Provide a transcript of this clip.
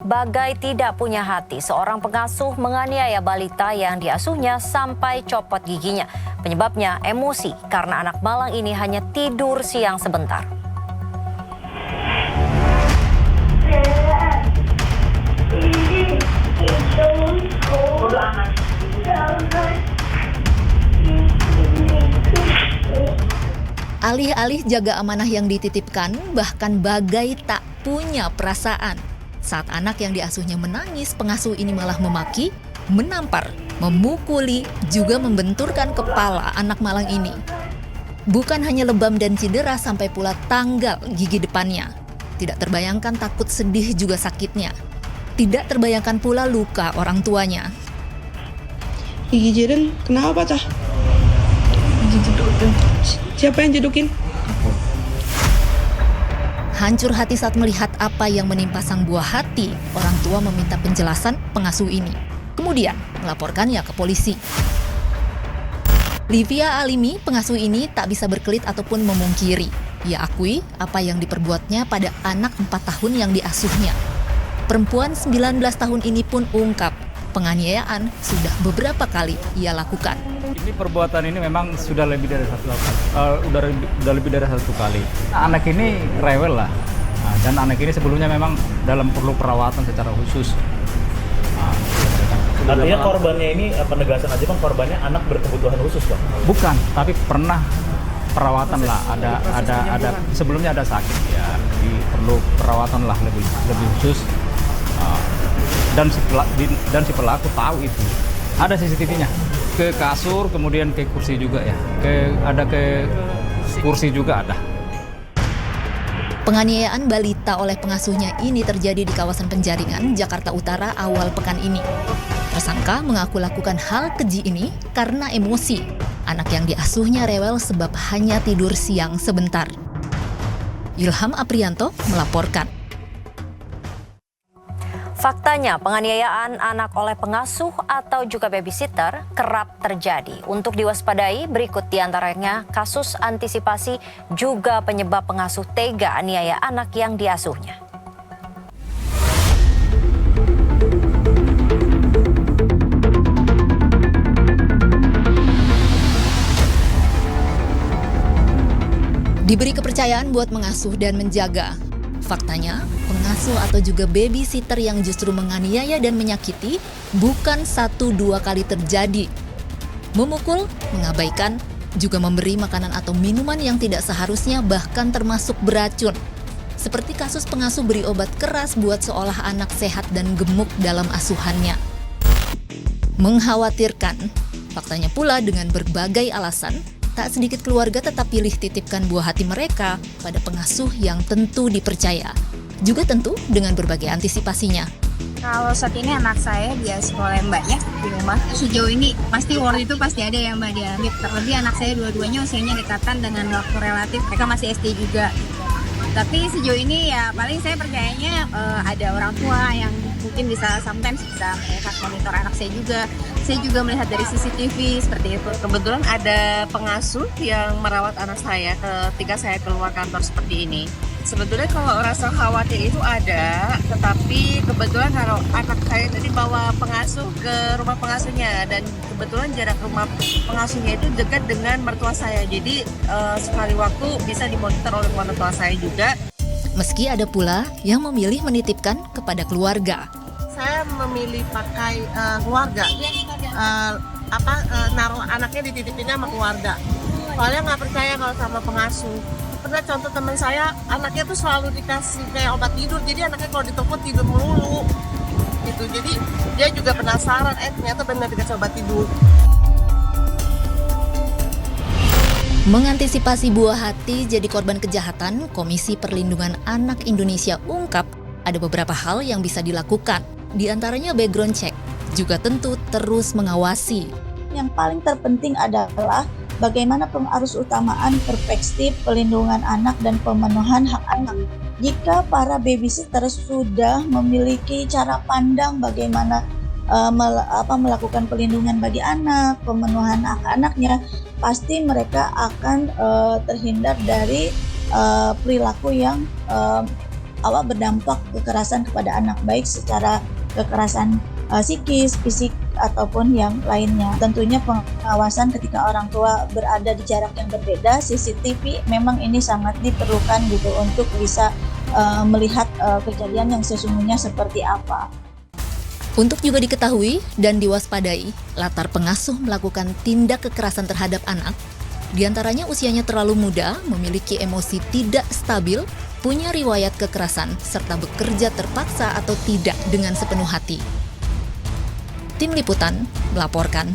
Bagai tidak punya hati, seorang pengasuh menganiaya balita yang diasuhnya sampai copot giginya. Penyebabnya emosi karena anak malang ini hanya tidur siang sebentar. Alih-alih jaga amanah yang dititipkan, bahkan Bagai tak punya perasaan. Saat anak yang diasuhnya menangis, pengasuh ini malah memaki, menampar, memukuli, juga membenturkan kepala anak malang ini. Bukan hanya lebam dan cedera, sampai pula tanggal gigi depannya. Tidak terbayangkan takut, sedih, juga sakitnya. Tidak terbayangkan pula luka orang tuanya. Gigi Jiren, kenapa tah? Siapa yang jedukin? Hancur hati saat melihat apa yang menimpa sang buah hati, orang tua meminta penjelasan pengasuh ini. Kemudian melaporkannya ke polisi. Livia Alimi, pengasuh ini tak bisa berkelit ataupun memungkiri. Ia akui apa yang diperbuatnya pada anak 4 tahun yang diasuhnya. Perempuan 19 tahun ini pun ungkap, penganiayaan sudah beberapa kali ia lakukan. Ini perbuatan ini memang sudah lebih dari udah lebih dari satu kali. Anak ini rewel lah, dan anak ini sebelumnya memang perlu perawatan secara khusus. Artinya korbannya ini, penegasan aja bang, korbannya anak berkebutuhan khusus bang? Bukan, tapi pernah perawatan lah. Ada sebelumnya ada sakit ya, perlu perawatan lah lebih khusus. Dan si pelaku tahu itu. Ada CCTV-nya. Ke kasur, kemudian ke kursi juga ya. Ke kursi juga ada. Penganiayaan balita oleh pengasuhnya ini terjadi di kawasan Penjaringan, Jakarta Utara awal pekan ini. Tersangka mengaku lakukan hal keji ini karena emosi. Anak yang diasuhnya rewel sebab hanya tidur siang sebentar. Ilham Aprianto melaporkan. Faktanya, penganiayaan anak oleh pengasuh atau juga babysitter kerap terjadi. Untuk diwaspadai, berikut diantaranya kasus antisipasi juga penyebab pengasuh tega aniaya anak yang diasuhnya. Diberi kepercayaan buat mengasuh dan menjaga. Faktanya, pengasuh atau juga babysitter yang justru menganiaya dan menyakiti bukan 1-2 kali terjadi. Memukul, mengabaikan, juga memberi makanan atau minuman yang tidak seharusnya, bahkan termasuk beracun. Seperti kasus pengasuh beri obat keras buat seolah anak sehat dan gemuk dalam asuhannya. Mengkhawatirkan, faktanya pula dengan berbagai alasan, tak sedikit keluarga tetap pilih titipkan buah hati mereka pada pengasuh yang tentu dipercaya. Juga tentu dengan berbagai antisipasinya. Kalau saat ini anak saya dia sekolah mbaknya di rumah. Sejauh ini pasti waktu itu pasti ada ya mbak dia. Terlebih anak saya dua-duanya usianya dekatan dengan waktu relatif. Mereka masih SD juga. Tapi sejauh ini ya paling saya percayanya ada orang tua yang mungkin bisa sometimes bisa melihat monitor anak saya juga. Saya juga melihat dari CCTV seperti itu. Kebetulan ada pengasuh yang merawat anak saya ketika saya keluar kantor seperti ini. Sebetulnya kalau rasa khawatir itu ada, tetapi kebetulan kalau anak saya tadi bawa pengasuh ke rumah pengasuhnya, dan kebetulan jarak rumah pengasuhnya itu dekat dengan mertua saya. Jadi sekali waktu bisa dimonitor oleh mertua saya juga. Meski ada pula yang memilih menitipkan kepada keluarga. Saya memilih pakai keluarga. Naruh anaknya dititipinnya sama keluarga. Soalnya nggak percaya kalau sama pengasuh. Pernah contoh teman saya, anaknya tuh selalu dikasih kayak obat tidur, jadi anaknya kalau ditelepon tidur melulu. Gitu. Jadi dia juga penasaran, ternyata benar dikasih obat tidur. Mengantisipasi buah hati jadi korban kejahatan, Komisi Perlindungan Anak Indonesia ungkap ada beberapa hal yang bisa dilakukan. Di antaranya background check, juga tentu terus mengawasi. Yang paling terpenting adalah bagaimana pengarus utamaan perspektif pelindungan anak dan pemenuhan hak anak. Jika para babysitter sudah memiliki cara pandang bagaimana melakukan pelindungan bagi anak, pemenuhan hak anaknya, pasti mereka akan terhindar dari perilaku yang awal berdampak kekerasan kepada anak, baik secara kekerasan psikis, fisik, ataupun yang lainnya. Tentunya pengawasan ketika orang tua berada di jarak yang berbeda, CCTV memang ini sangat diperlukan gitu untuk bisa melihat kejadian yang sesungguhnya seperti apa. Untuk juga diketahui dan diwaspadai, latar pengasuh melakukan tindak kekerasan terhadap anak, diantaranya usianya terlalu muda, memiliki emosi tidak stabil, punya riwayat kekerasan, serta bekerja terpaksa atau tidak dengan sepenuh hati. Tim Liputan melaporkan.